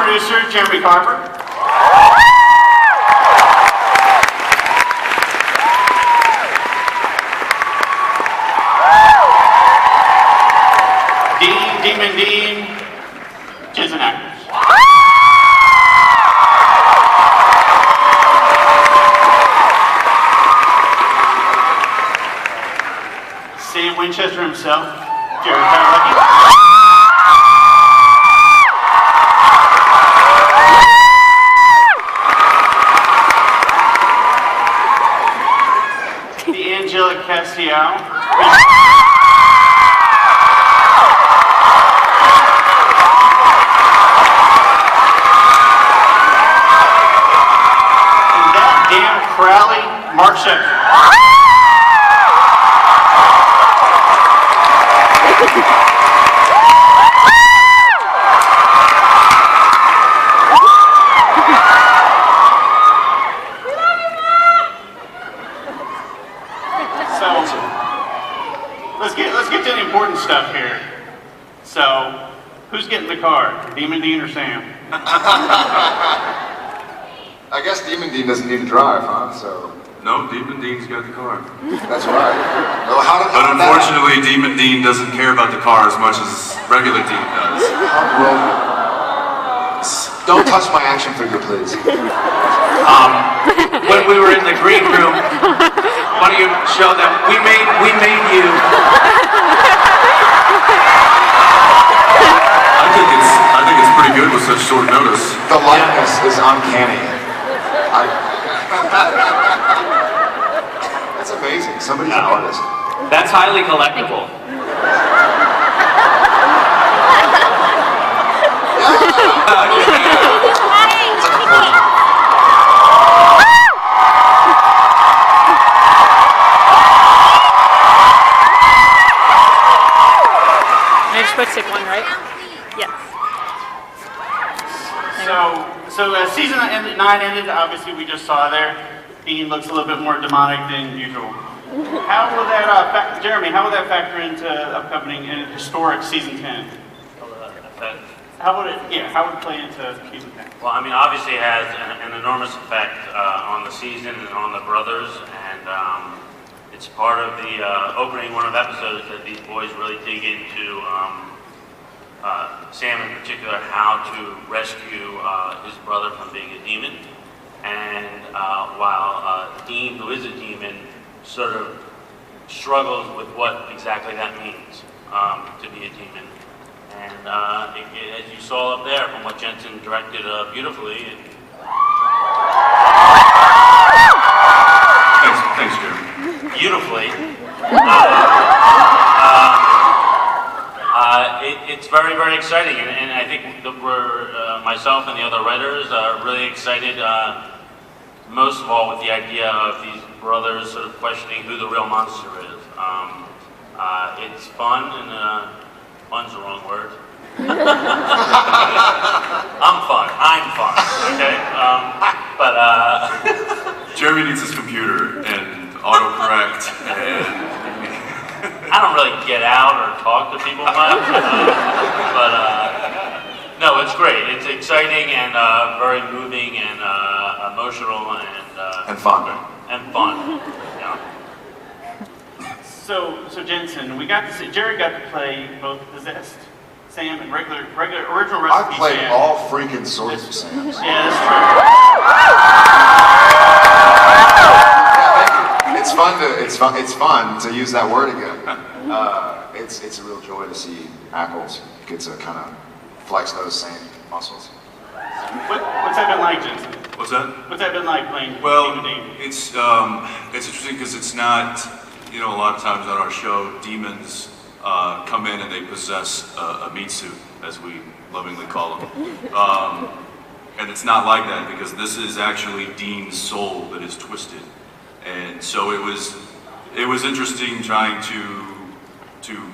producer, Jeremy Carver. Demon Dean, Jensen actors. Sam Winchester himself, Jared Tyler. The Angelic Castiel. Crowley, Mark Shepard. So let's get to the important stuff here. So who's getting the car? Demon Dean or Sam? I guess Demon Dean doesn't need to drive, huh? So no, Demon Dean's got the car. That's right. Well, but unfortunately, Demon Dean doesn't care about the car as much as regular Dean does. Well, don't touch my action figure, please. When we were in the green room, why don't you show them? We made you. I think it's pretty good with such short notice. The likeness is uncanny. That's amazing. Somebody's an artist. That's highly collectible. I just put stick one, right? Yes. So season 9 ended, obviously we just saw there. Dean looks a little bit more demonic than usual. How will that, Jeremy, how will that factor into upcoming and historic season 10? How would it play into season 10? Well, I mean, obviously it has an enormous effect on the season and on the brothers, and it's part of the opening run of episodes that these boys really dig into Sam in particular, how to rescue his brother from being a demon. And while Dean, who is a demon, sort of struggles with what exactly that means to be a demon. And as you saw up there from what Jensen directed beautifully. Thanks, Jeremy. Beautifully. It's very, very exciting, and I think that myself and the other writers are really excited, most of all with the idea of these brothers sort of questioning who the real monster is. It's fun, and fun's the wrong word. I'm fun, okay? Jeremy needs his computer and autocorrect and... I don't really get out or talk to people much, but no, it's great. It's exciting and very moving and emotional and fun. Yeah. So Jensen, Jerry got to play both possessed Sam and regular original recipe I've played Sam. all freaking sorts of Sams. Yeah, that's true. It's fun to use that word again. It's a real joy to see Ackles get to kind of flex those same muscles. What's that been like, Jensen? What's that? What's that been like playing Well, Demon Dean? it's interesting because it's not, a lot of times on our show, demons come in and they possess a meat suit, as we lovingly call them. And it's not like that because this is actually Dean's soul that is twisted. And so it was interesting trying to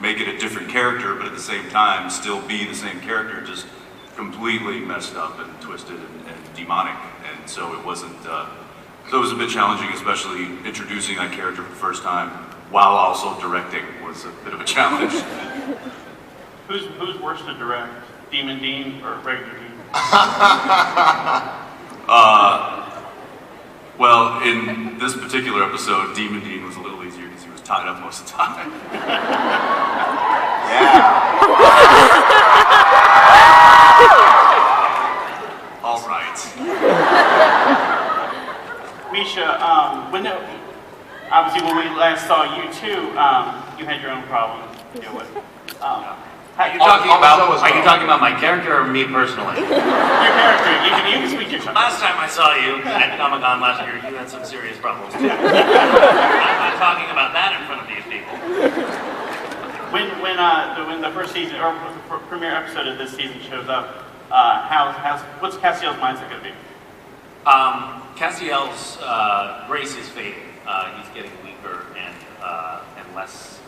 make it a different character, but at the same time still be the same character, just completely messed up and twisted and demonic. And so it wasn't. So it was a bit challenging, especially introducing that character for the first time while also directing was a bit of a challenge. Who's worse to direct, Demon Dean or regular Dean? Well, in this particular episode, Demon Dean was a little easier because he was tied up most of the time. Yeah. All right. Misha, obviously when we last saw you too, you had your own problem to deal with. Are you talking about my character or me personally? Your character, you can speak your time. Last time I saw you at Comic-Con last year, you had some serious problems too. I'm not talking about that in front of these people. When the first season or the premiere episode of this season shows up, what's Castiel's mindset going to be? Castiel's race is fading. He's getting weaker and less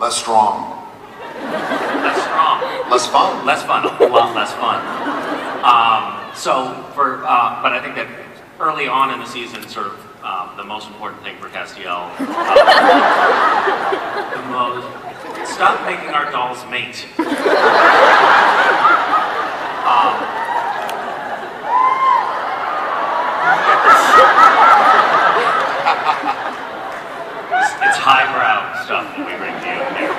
Less strong. less strong. Less fun. Less fun, a lot less fun. But I think that early on in the season, sort of the most important thing for Castiel, stop making our dolls mate. It's highbrow stuff that we bring to you here.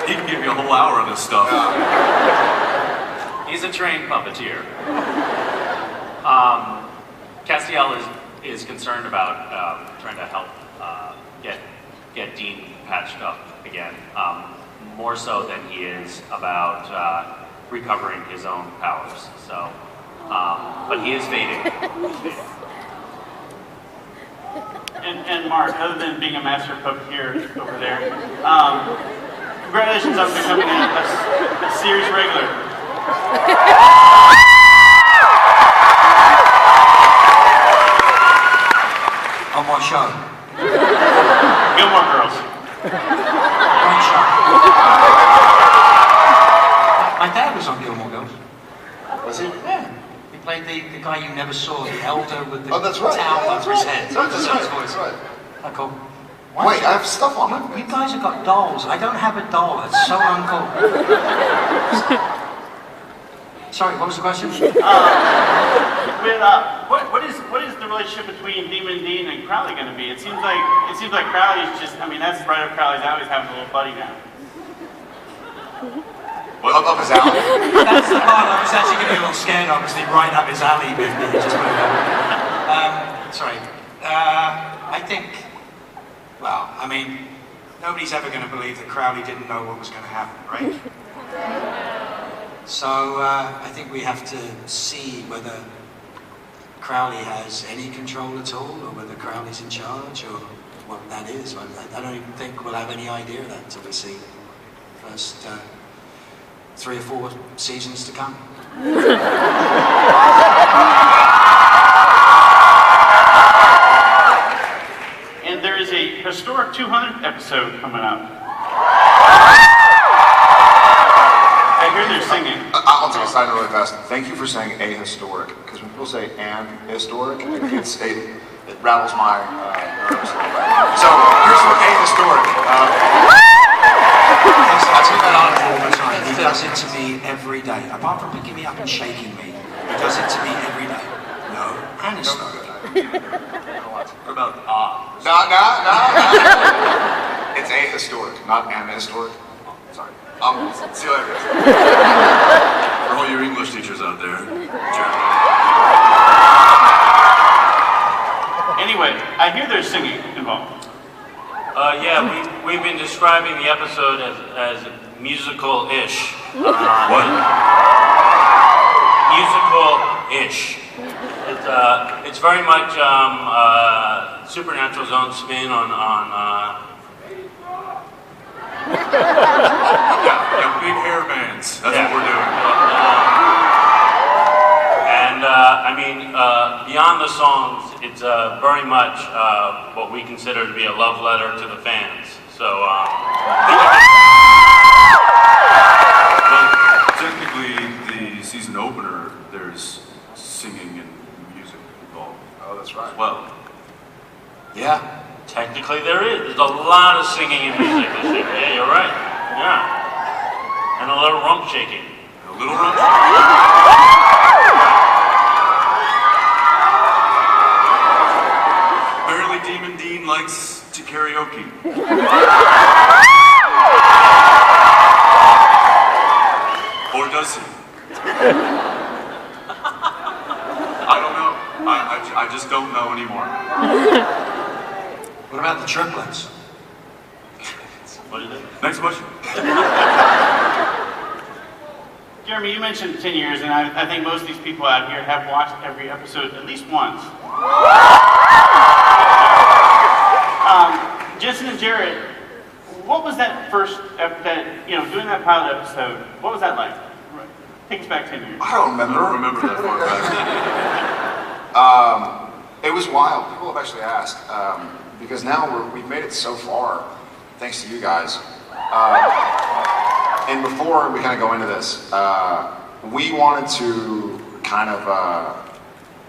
He can give you a whole hour of this stuff. He's a trained puppeteer. Castiel is concerned about trying to help get Dean patched up again, more so than he is about recovering his own powers. So, but he is fading. And Mark, other than being a master puppeteer over there, congratulations on becoming a series regular. On my show. Gilmore Girls. Great show. My dad was on Gilmore Girls. Was he? Yeah. He played the guy you never saw, the elder with the Oh, that's right. towel Yeah, over his head. That's His right. voice. That's right. How cool. Wait, I have stuff on my You face. guys have got dolls. I don't have a doll. That's so uncool. Sorry, what was the question? What is the relationship between Demon Dean and Crowley going to be? It seems like Crowley's just, I mean, that's right up Crowley's alley, he's having a little buddy now. Well, up his alley. That's the part I was actually getting a little scared, obviously, right up his alley with me. Just put it out. Sorry. I think, well, I mean, nobody's ever going to believe that Crowley didn't know what was going to happen, right? So I think we have to see whether Crowley has any control at all, or whether Crowley's in charge, or what that is. I don't even think we'll have any idea of that until we see the first 3 or 4 seasons to come. And there is a historic 200th episode coming up. I hear they're singing. I'll take a side note really fast. Thank you for saying ahistoric, because when people say "and historic," it rattles my nerves. So here's what ahistoric. I take that on all the time. He does it to me every day. Apart from picking me up and shaking me, he does it to me every day. No, and it's not. What about No. It's ahistoric, not ahistoric. Sorry. See you later, guys. For all your English teachers out there, Jeremy. Anyway, I hear there's singing involved. Yeah, we've been describing the episode as musical-ish. What? Musical-ish. It's very much Supernatural's own spin on Yeah, big hair bands. That's what we're doing. I mean, beyond the songs, it's very much what we consider to be a love letter to the fans. So, lot of singing and music this year. Yeah, you're right. Yeah. And a little rump shaking. A little rump shaking. Apparently Demon Dean likes to karaoke. Or does he? I don't know. I just don't know anymore. What about the triplets? What is it? Next question. Jeremy, you mentioned 10 years, and I think most of these people out here have watched every episode at least once. Jensen and Jared, what was that first, doing that pilot episode, what was that like? Take us back 10 years. I don't remember. I don't remember that far back. It was wild. People have actually asked because now we've made it so far, thanks to you guys. And before we kind of go into this, we wanted to kind of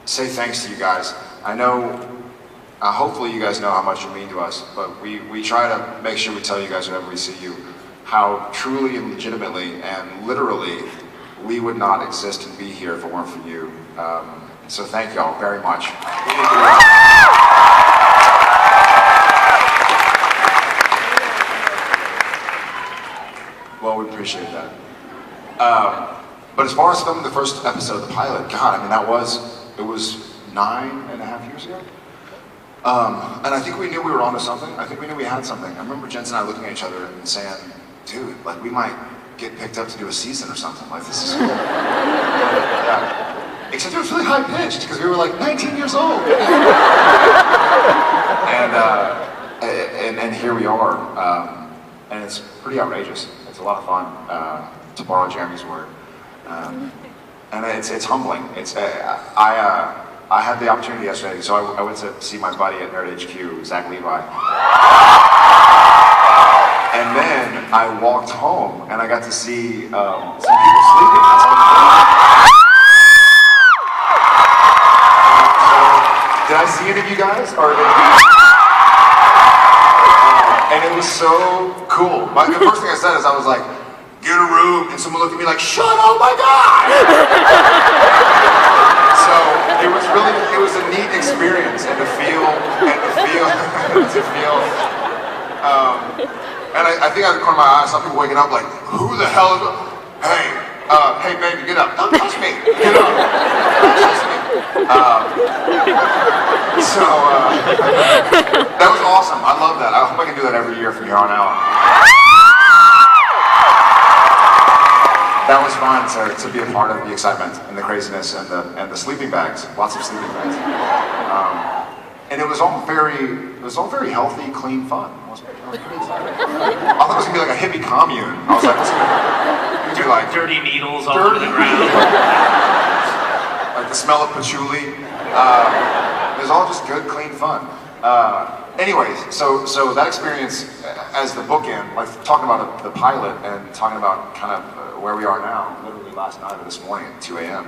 say thanks to you guys. I know, hopefully you guys know how much you mean to us, but we try to make sure we tell you guys whenever we see you how truly and legitimately and literally we would not exist and be here if it weren't for you. So thank y'all very much. Well, we appreciate that. But as far as filming the first episode, the pilot, God, I mean, it was 9.5 years ago. And I think we knew we were onto something. I think we knew we had something. I remember Jensen and I looking at each other and saying, dude, like we might get picked up to do a season or something. Like this is cool. Yeah. Except it was really high pitched because we were like 19 years old. and here we are. And it's pretty outrageous. It's a lot of fun, to borrow Jeremy's word. And it's humbling. I had the opportunity yesterday, so I went to see my buddy at Nerd HQ, Zach Levi. And then I walked home and I got to see some people sleeping. Did I see any of you guys? And it was so cool. The first thing I said is I was like, get a room, and someone looked at me like, shut up, my God! So it was a neat experience, and to feel, and I think out of the corner of my eye, I saw people waking up like, who the hell is, hey baby, get up, don't touch me, get up, don't touch me. That was awesome, I love that, I hope I can do that every year from here on out. That was fun to be a part of the excitement and the craziness and the sleeping bags, lots of sleeping bags. And it was all very healthy, clean fun. I was pretty excited. I thought it was gonna be like a hippie commune. I was like, what's it gonna be like? Dirty needles all over the ground. Like the smell of patchouli. It was all just good, clean fun. Anyways, so that experience as the bookend, like talking about the pilot and talking about kind of where we are now, literally last night or this morning at 2 a.m.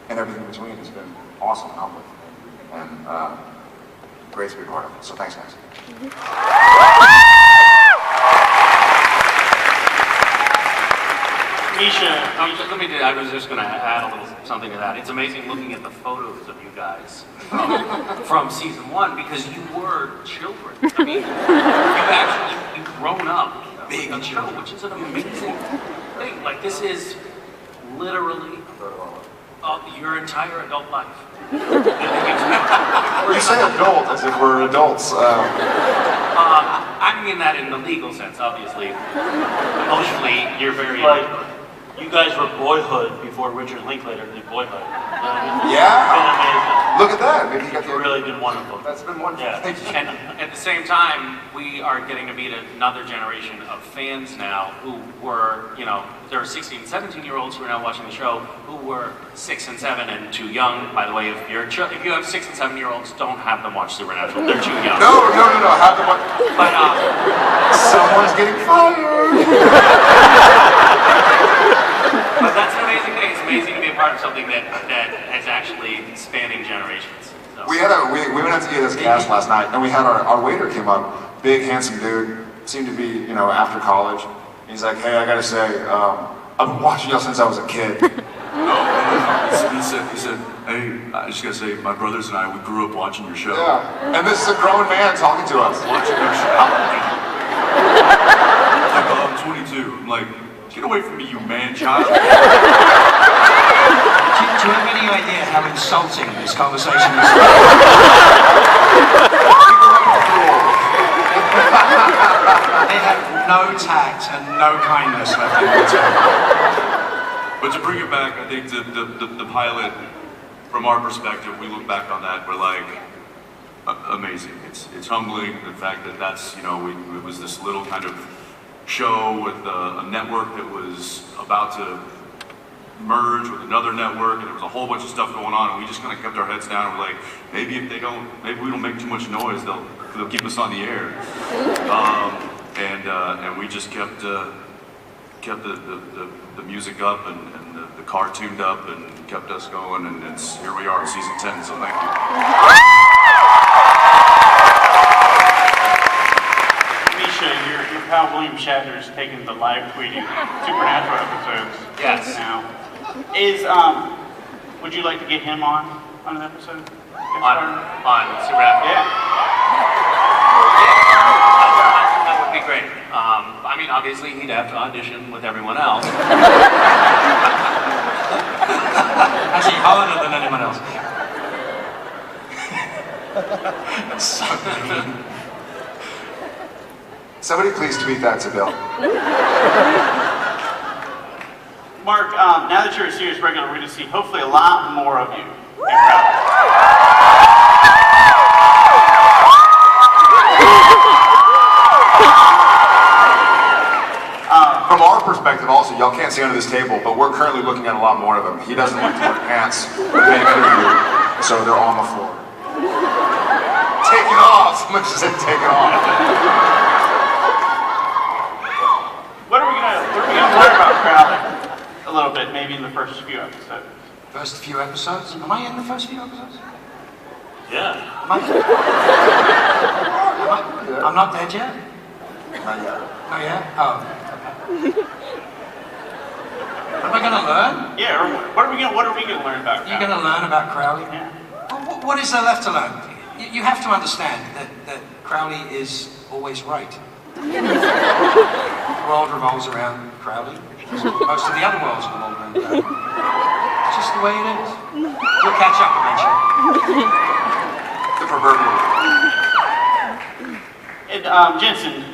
And everything in between has been awesome and humbling. And great to be part of it. So thanks, guys. Misha, I was just going to add a little something to that. It's amazing looking at the photos of you guys from season 1 because you were children. I mean, you've grown up being a show, which is an amazing thing. Like this is literally your entire adult life. You say adult as if we're adults. I mean that in the legal sense, obviously. Emotionally, you're very like. You guys were Boyhood before Richard Linklater did Boyhood. Yeah. It's been amazing. Look at that. Maybe you got It's really been wonderful. That's been wonderful. Yeah. Thank you. And at the same time, we are getting to meet another generation of fans now who were, there are 16 and 17-year-olds who are now watching the show who were 6 and 7 and too young. By the way, if you have 6 and 7-year-olds, don't have them watch Supernatural. They're too young. No. Have them watch. But Someone's getting fired. But that's an amazing thing. It's amazing to be a part of something that is actually spanning generations. So. We went out to eat this cast last night, and we had our waiter came up, big, handsome dude, seemed to be, you know, after college. He's like, hey, I gotta say, I've been watching y'all since I was a kid. He said, hey, I just gotta say, my brothers and I, we grew up watching your show. Yeah, and this is a grown man talking to us. Watching your show. How old are you? Like, oh, I'm 22. I'm like, get away from me, you man-child. Do you have any idea how insulting this conversation is? They have no tact and no kindness left in their time. But to bring it back, I think the pilot, from our perspective, we look back on that, we're like, amazing. It's humbling, the fact that that's, you know, it was this little kind of show with a network that was about to merge with another network, and there was a whole bunch of stuff going on, and we just kind of kept our heads down, and we're like, maybe if we don't make too much noise, they'll keep us on the air. And we just kept the music up and the car tuned up and kept us going, and here we are in season 10, so thank you. Misha, your pal William Shatner's taking the live tweeting Supernatural episodes. Yes. Now, would you like to get him on an episode? On Supernatural? Yeah. That would be great. I mean, obviously, he'd have to audition with everyone else. Actually, harder than anyone else. Somebody please tweet that to Bill. Mark, now that you're a serious regular, we're going to see hopefully a lot more of you. From our perspective also, y'all can't see under this table, but we're currently looking at a lot more of them. He doesn't like to wear pants for the interview, so they're on the floor. Take it off! Someone just said take it off. What are we gonna learn about Crowley? A little bit, maybe in the first few episodes. First few episodes? Am I in the first few episodes? Yeah. Am I? I'm not dead yet? Not yet. Oh yeah? Oh. What am I gonna learn? Yeah, or what are we gonna learn about Crowley? You're gonna learn about Crowley? Yeah. Well, what is there left to learn? You have to understand that Crowley is always right. The world revolves around Crowley. Most of the other worlds revolve around Crowley. It's just the way it is. You'll catch up eventually. The proverbial. And Jensen,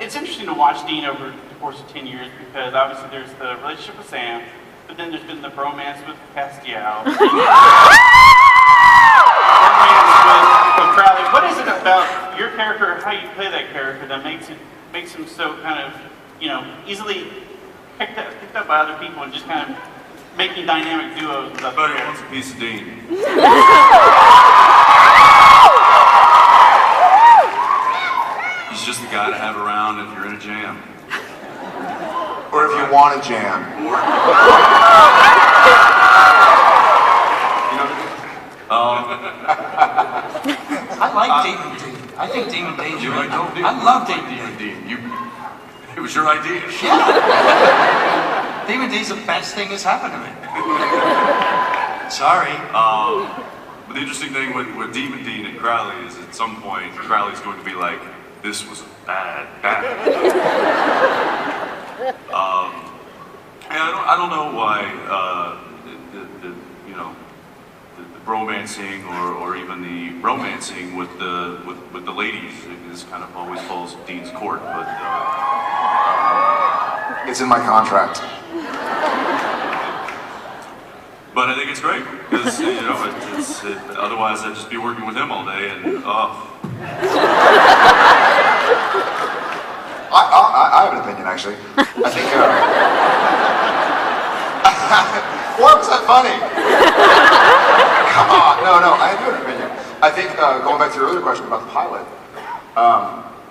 it's interesting to watch Dean over the course of 10 years because obviously there's the relationship with Sam, but then there's been the bromance with Castiel. with Crowley. What is it about your character, how you play that character, that makes him so kind of, you know, easily picked up by other people and just kind of making dynamic duos with other Everybody characters? wants a piece of Dean. He's just the guy to have around if you're in a jam. Or if you want to jam. I like Demon Dean. I think Demon Dean's You really like cool. Dean? I love Demon Demon Dean. Dean. It was your idea. Yeah. Demon Dean's the best thing that's happened to me. Sorry. But the interesting thing with Demon Dean and Crowley is at some point, Crowley's going to be like, this was a bad. And I don't know why the bromancing or even the romancing with the ladies is kind of always falls Dean's court, but It's in my contract. But I think it's great because you know otherwise I'd just be working with him all day and I have an opinion actually. I think. Why was that funny? Come on, no, I do have an opinion. I think going back to your earlier question about the pilot,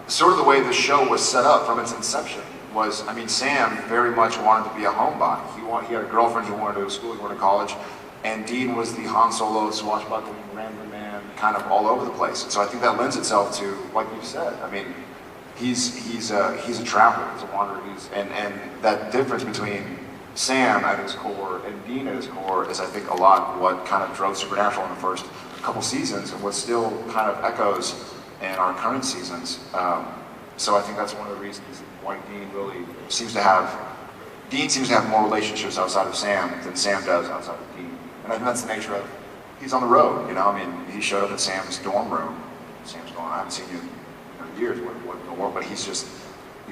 sort of the way the show was set up from its inception was, I mean, Sam very much wanted to be a homebody. He had a girlfriend, he wanted to go to school, he wanted to college, and Dean was the Han Solo, swashbuckling, random man, kind of all over the place. And so I think that lends itself to, like you said, I mean, he's a traveler, he's a wanderer, and that difference between Sam at his core and Dean at his core is, I think, a lot what kind of drove Supernatural in the first couple seasons, and what still kind of echoes in our current seasons. So I think that's one of the reasons why Dean seems to have more relationships outside of Sam than Sam does outside of Dean. And I think that's the nature of, he's on the road, you know? I mean, he showed up at Sam's dorm room. Sam's going, I haven't seen you in years, what in the world? But he's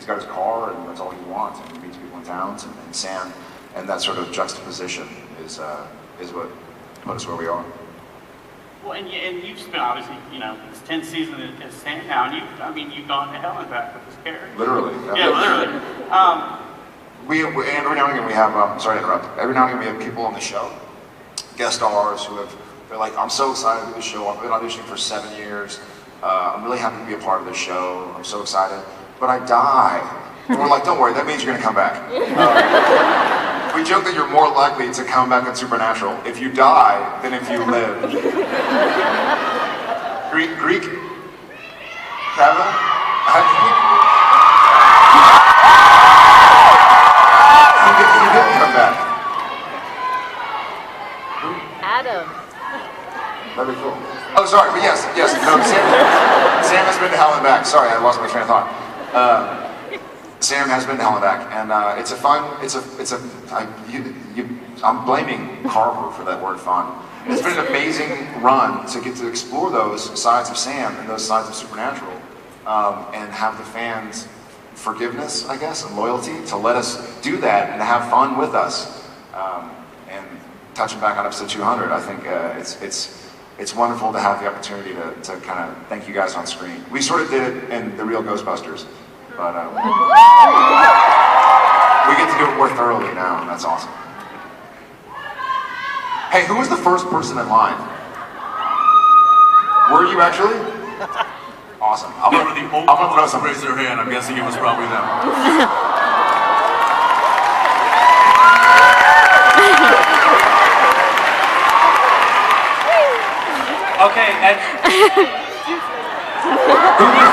got his car, and that's all he wants, and he meets people in towns, and Sam, and that sort of juxtaposition is what put us where we are. Well, and you've spent, obviously, it's 10th season as Sam now, and you've gone to hell and back with this character. Literally. Yeah, literally. And every now and again we have, sorry to interrupt, every now and again we have people on the show, guest stars, they're like, I'm so excited to do the show, I've been auditioning for 7 years, I'm really happy to be a part of this show, I'm so excited, but I die. And we're like, don't worry, that means you're going to come back. We joke that you're more likely to come back in Supernatural if you die than if you live. Greek? Kevin? He didn't come back. Adam. That'd be cool. Oh, sorry, but yes. No, Sam has been to hell and back. Sorry, I lost my train of thought. Sam has been to hell and back, and I'm blaming Carver for that word fun. It's been an amazing run to get to explore those sides of Sam and those sides of Supernatural, and have the fans' forgiveness, I guess, and loyalty to let us do that and have fun with us. And touching back on episode 200, I think it's wonderful to have the opportunity to kind of thank you guys on screen. We sort of did it in the real Ghostbusters, but we get to do it more thoroughly now, and that's awesome. Hey, who was the first person in line? Were you actually? Awesome. I'm gonna throw some. Raise their hand. I'm guessing it was probably them. Okay, and Who was